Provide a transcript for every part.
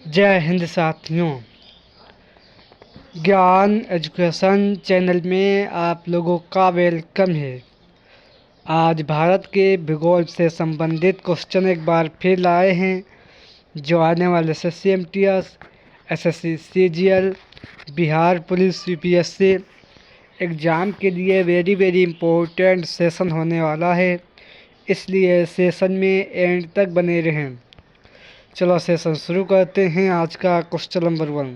जय हिंद साथियों। ज्ञान एजुकेशन चैनल में आप लोगों का वेलकम है। आज भारत के भूगोल से संबंधित क्वेश्चन एक बार फिर लाए हैं, जो आने वाले SSC-MTS, SSC-CGL, Bihar police UPSC exam के लिए वेरी इम्पोर्टेंट सेशन होने वाला है। इसलिए सेशन में एंड तक बने रहें। चलो सेशन शुरू करते हैं। आज का क्वेश्चन नंबर 1,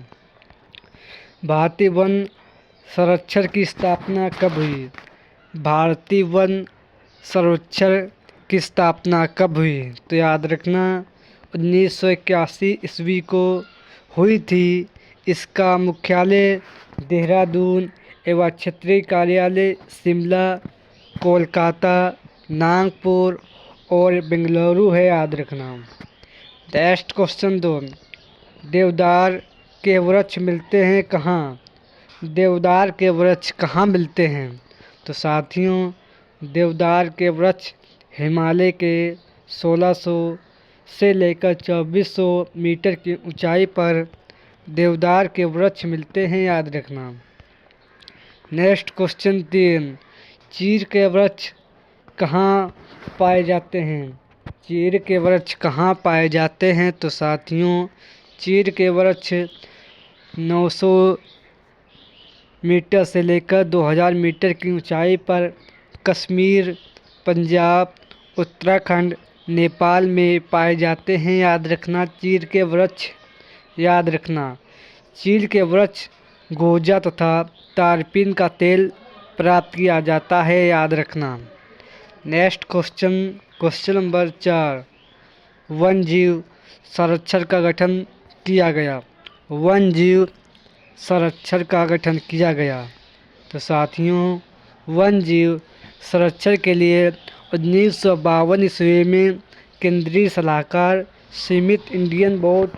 भारतीय वन संरक्षण की स्थापना कब हुई? भारतीय वन संरक्षण की स्थापना कब हुई? तो याद रखना 1981 ईस्वी को हुई थी। इसका मुख्यालय देहरादून एवं क्षेत्रीय कार्यालय शिमला, कोलकाता, नागपुर और बेंगलुरु है। याद रखना। नेक्स्ट क्वेश्चन 2, देवदार के वृक्ष मिलते हैं कहाँ? देवदार के वृक्ष कहाँ मिलते हैं? तो साथियों, देवदार के वृक्ष हिमालय के 1600 से लेकर 2400 मीटर की ऊंचाई पर देवदार के वृक्ष मिलते हैं। याद रखना। नेक्स्ट क्वेश्चन 3, चीड़ के वृक्ष कहाँ पाए जाते हैं? चीड़ के वृक्ष कहाँ पाए जाते हैं? तो साथियों, चीड़ के वृक्ष 900 मीटर से लेकर 2000 मीटर की ऊंचाई पर कश्मीर, पंजाब, उत्तराखंड, नेपाल में पाए जाते हैं। याद रखना। चीड़ के वृक्ष याद रखना। चीड़ के वृक्ष गोजा तथा तारपीन का तेल प्राप्त किया जाता है। याद रखना। नेक्स्ट क्वेश्चन नंबर 4, वन जीव संरक्षण का गठन किया गया। वन जीव संरक्षण का गठन किया गया। तो साथियों, वन जीव संरक्षण के लिए 1952 ईस्वी में केंद्रीय सलाहकार समिति Indian board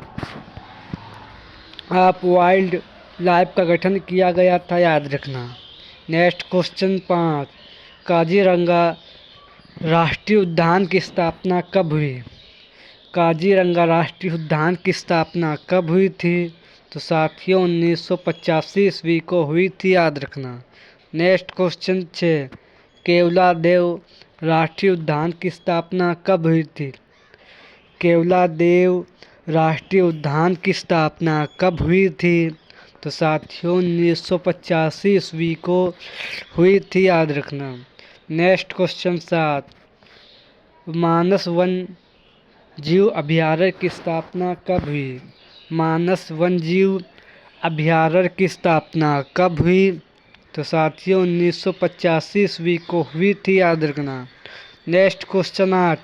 of wild life का गठन किया गया था। याद रखना। नेक्स्ट क्वेश्चन 5, काजीरंगा राष्ट्रीय उद्यान की स्थापना कब हुई? काजीरंगा राष्ट्रीय उद्यान की स्थापना कब हुई थी? तो साथियों, 1985 ईस्वी को हुई थी। याद रखना। नेक्स्ट क्वेश्चन 6, केवलादेव राष्ट्रीय उद्यान की स्थापना कब हुई थी? केवलादेव राष्ट्रीय उद्यान की स्थापना कब हुई थी? तो साथियों, 1985 ईस्वी को हुई थी। याद रखना। नेक्स्ट क्वेश्चन 7, मानस वन जीव अभयारण्य की स्थापना कब हुई? मानस वन जीव अभयारण्य की स्थापना कब हुई? तो साथियों, 1985 ईस्वी को हुई थी। याद रखना। नेक्स्ट क्वेश्चन 8,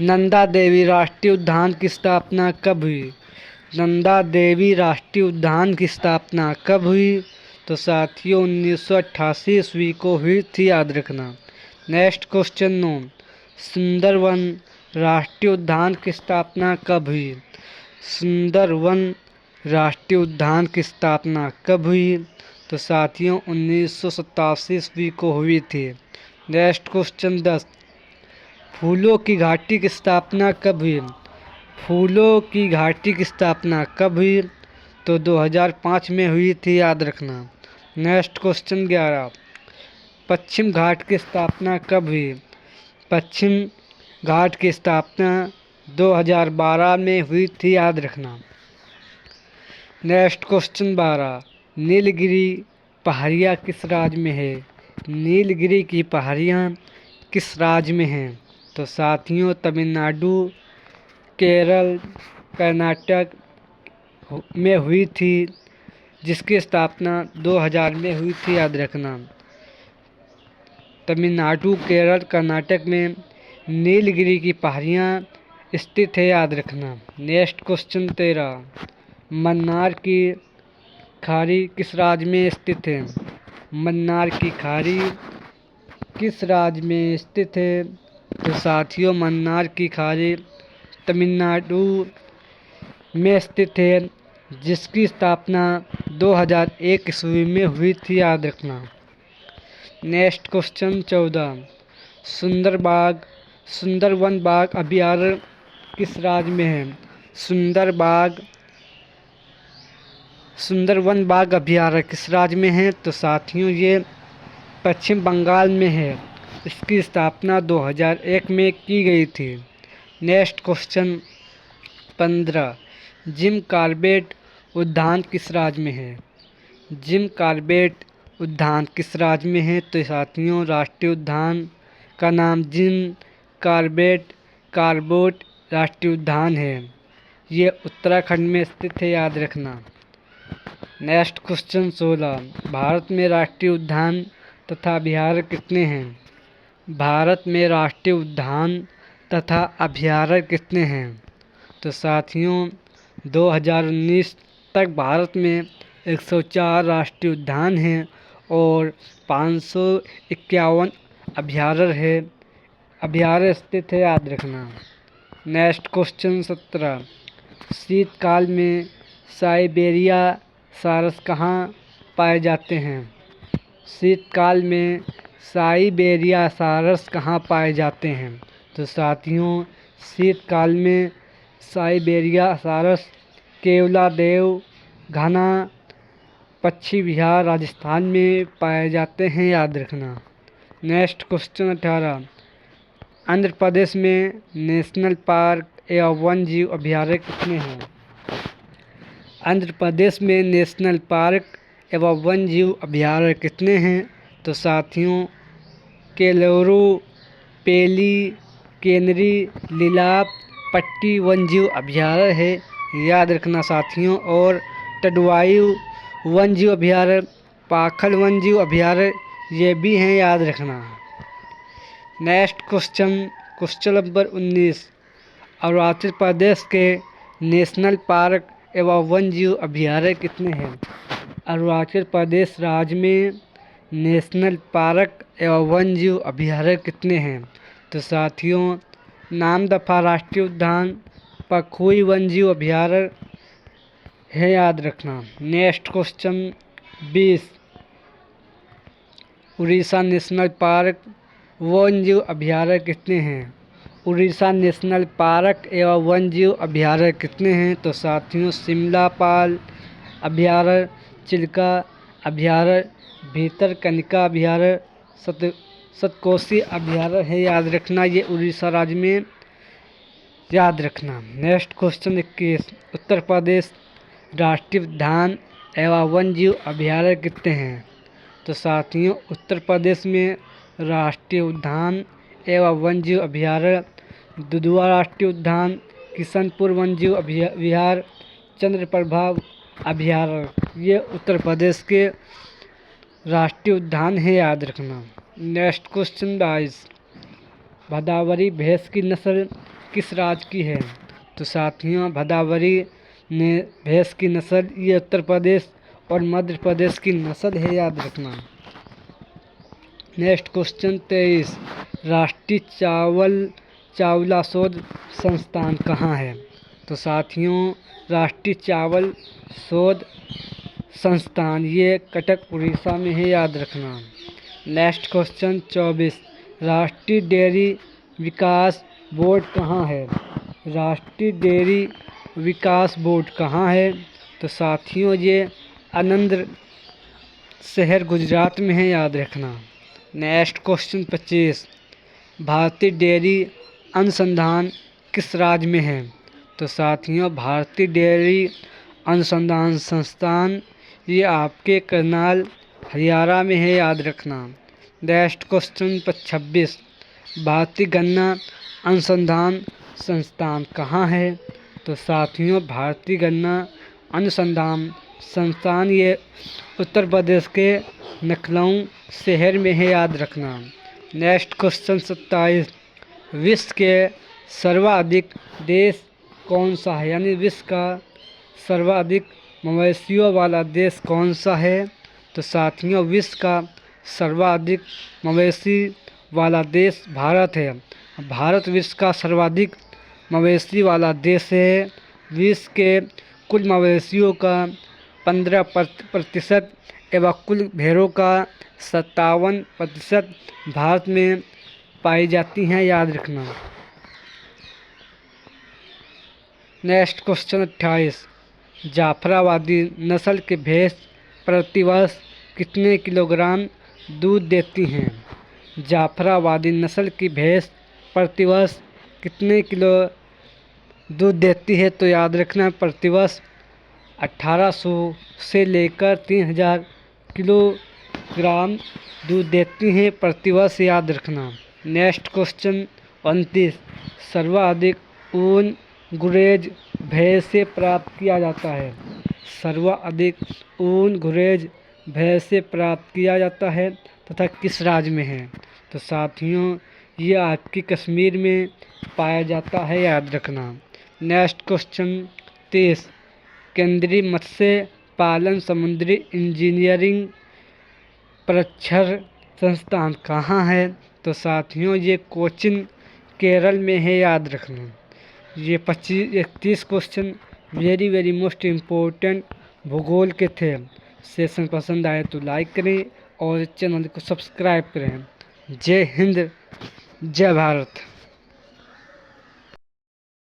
नंदा देवी राष्ट्रीय उद्यान की स्थापना कब हुई? नंदा देवी राष्ट्रीय उद्यान की स्थापना कब हुई? तो साथियों, 1988 ईस्वी को हुई थी। याद रखना। नेक्स्ट क्वेश्चन 9, सुंदरवन राष्ट्रीय उद्यान की स्थापना कब हुई? सुंदरवन राष्ट्रीय उद्यान की स्थापना कब हुई? तो साथियों, 1987 ईस्वी को हुई थी। नेक्स्ट क्वेश्चन 10, फूलों की घाटी की स्थापना कब हुई? फूलों की घाटी की स्थापना कब हुई? तो 2005 में हुई थी। याद रखना। नेक्स्ट क्वेश्चन 11, पश्चिम घाट की स्थापना कब हुई? पश्चिम घाट की स्थापना 2012 में हुई थी। याद रखना। नेक्स्ट क्वेश्चन 12, नीलगिरी पहाड़ियाँ किस राज्य में है? नीलगिरी की पहाड़ियाँ किस राज्य में हैं? तो साथियों, तमिलनाडु, केरल, कर्नाटक में हुई थी, जिसकी स्थापना 2000 में हुई थी। याद रखना। तमिलनाडु, केरल, कर्नाटक में नीलगिरी की पहाड़ियाँ स्थित है। याद रखना। नेक्स्ट क्वेश्चन 13, मन्नार की खाड़ी किस राज्य में स्थित है? मन्नार की खाड़ी किस राज्य में स्थित है? तो साथियों, मन्नार की खाड़ी तमिलनाडु में स्थित है, जिसकी स्थापना 2001 ईस्वी में हुई थी। याद रखना। नेक्स्ट क्वेश्चन 14, सुंदरवन बाघ अभयारण्य किस राज्य में है? सुंदरवन बाघ अभयारण्य किस राज्य में है? तो साथियों ये पश्चिम बंगाल में है। इसकी स्थापना 2001 में की गई थी। नेक्स्ट क्वेश्चन 15, जिम कॉर्बेट उद्यान किस राज्य में है? जिम कॉर्बेट उद्यान किस राज्य में है? तो साथियों राष्ट्रीय उद्यान का नाम जिम कॉर्बेट राष्ट्रीय उद्यान है। ये उत्तराखंड में स्थित है, याद रखना। नेक्स्ट क्वेश्चन 16, भारत में राष्ट्रीय उद्यान तथा अभयारण्य कितने हैं? भारत में राष्ट्रीय उद्यान तथा अभयारण्य कितने हैं? तो साथियों 2019 तक भारत में 104 राष्ट्रीय उद्यान हैं और 551 अभयारण्य स्थित है, याद रखना। नेक्स्ट क्वेश्चन 17, शीतकाल में साइबेरिया सारस कहाँ पाए जाते हैं? शीतकाल में साइबेरिया सारस कहाँ पाए जाते हैं? तो साथियों शीतकाल में साइबेरिया सारस केवलादेव घना पक्षी विहार राजस्थान में पाए जाते हैं, याद रखना। नेक्स्ट क्वेश्चन 18, आंध्र प्रदेश में नेशनल पार्क एवं वन्य जीव अभयारण्य कितने हैं? आंध्र प्रदेश में नेशनल पार्क एवं वन्य जीव अभयारण्य कितने हैं? तो साथियों केलोरू, पेली, केनरी, लीलाप पट्टी वन्य जीव अभयारण्य है, याद रखना साथियों। और टडवायु वन्य जीव अभयारण्य, पाखल वन्य जीव अभयारण्य ये भी हैं, याद रखना। Next question number 19, Arunachal Pradesh के नेशनल पार्क एवं वन्य जीव अभयारण्य कितने हैं? अरुणाचल प्रदेश राज्य में नेशनल पार्क एवं वन्य जीव अभयारण्य कितने हैं? तो साथियों नामदफा राष्ट्रीय उद्यान, पखुई वन्य जीव अभयारण्य है, याद रखना। Next question 20, Orissa national park वन्य जीव अभयारण्य कितने हैं? उड़ीसा नेशनल पार्क एवं वन्य जीव अभयारण्य कितने हैं? तो साथियों शिमलापाल अभयारण्य, चिल्का अभयारण्य, भीतरकनिका अभयारण्य, सतकोशी अभयारण्य है, याद रखना। ये उड़ीसा राज्य में, याद रखना। नेक्स्ट क्वेश्चन 21, उत्तर प्रदेश राष्ट्रीय उद्यान एवं वन्य जीव अभयारण्य कितने हैं? तो साथियों उत्तर प्रदेश में राष्ट्रीय उद्यान एवं वन्य जीव अभयारण्य दुधवा राष्ट्रीय उद्यान, किशनपुर वन्य जीव विहार, चंद्रप्रभा अभयारण्य ये उत्तर प्रदेश के राष्ट्रीय उद्यान है, याद रखना। नेक्स्ट क्वेश्चन 22, भदावरी भैंस की नस्ल किस राज्य की है? तो साथियों भदावरी भैंस की नस्ल ये उत्तर प्रदेश और मध्य प्रदेश की नस्ल है, याद रखना। नेक्स्ट क्वेश्चन 23, राष्ट्रीय चावला शोध संस्थान कहाँ है? तो साथियों राष्ट्रीय चावल शोध संस्थान ये कटक उड़ीसा में है, याद रखना। नेक्स्ट क्वेश्चन 24, राष्ट्रीय डेयरी विकास बोर्ड कहाँ है? राष्ट्रीय डेयरी विकास बोर्ड कहाँ है? तो साथियों ये आनंद शहर गुजरात में है, याद रखना। नेक्स्ट क्वेश्चन 25, भारतीय डेयरी अनुसंधान किस राज्य में है? तो साथियों भारतीय डेयरी अनुसंधान संस्थान ये आपके करनाल हरियाणा में है, याद रखना। नेक्स्ट क्वेश्चन 26, भारतीय गन्ना अनुसंधान संस्थान कहाँ है? तो साथियों भारतीय गन्ना अनुसंधान संस्थान ये उत्तर प्रदेश के लखनऊ शहर में है, याद रखना। नेक्स्ट क्वेश्चन 27, विश्व के सर्वाधिक देश कौन सा है? यानी विश्व का सर्वाधिक मवेशियों वाला देश कौन सा है? तो साथियों विश्व का सर्वाधिक मवेशी वाला देश भारत है। भारत विश्व का सर्वाधिक मवेशी वाला देश है। विश्व के कुल मवेशियों का 15% एवं कुल भेड़ों का 57% भारत में पाई जाती हैं, याद रखना। Next question 28। जाफराबादी नस्ल के भैंस प्रतिवर्ष कितने किलोग्राम दूध देती हैं? जाफराबादी नस्ल की भैंस प्रतिवर्ष कितने किलो दूध देती है? तो याद रखना, प्रतिवर्ष 1800 से लेकर 3000 किलोग्राम दूध देती हैं प्रतिवर्ष, याद रखना। Next question 29। सर्वाधिक ऊन गुरेज भैंस से प्राप्त किया जाता है? सर्वाधिक ऊन गुरेज भैंस से प्राप्त किया जाता है तथा किस राज्य में है? तो साथियों, ये आपकी कश्मीर में पाया जाता है, याद रखना। Next question 30। केंद्रीय मत्स्य पालन समुद्री इंजीनियरिंग प्रशिक्षण संस्थान कहाँ है? तो साथियों, ये कोचीन केरल में है, याद रखना। ये 31 क्वेश्चन वेरी मोस्ट इम्पोर्टेंट भूगोल के थे। सेशन पसंद आए तो लाइक करें और चैनल को सब्सक्राइब करें। जय हिंद, जय भारत।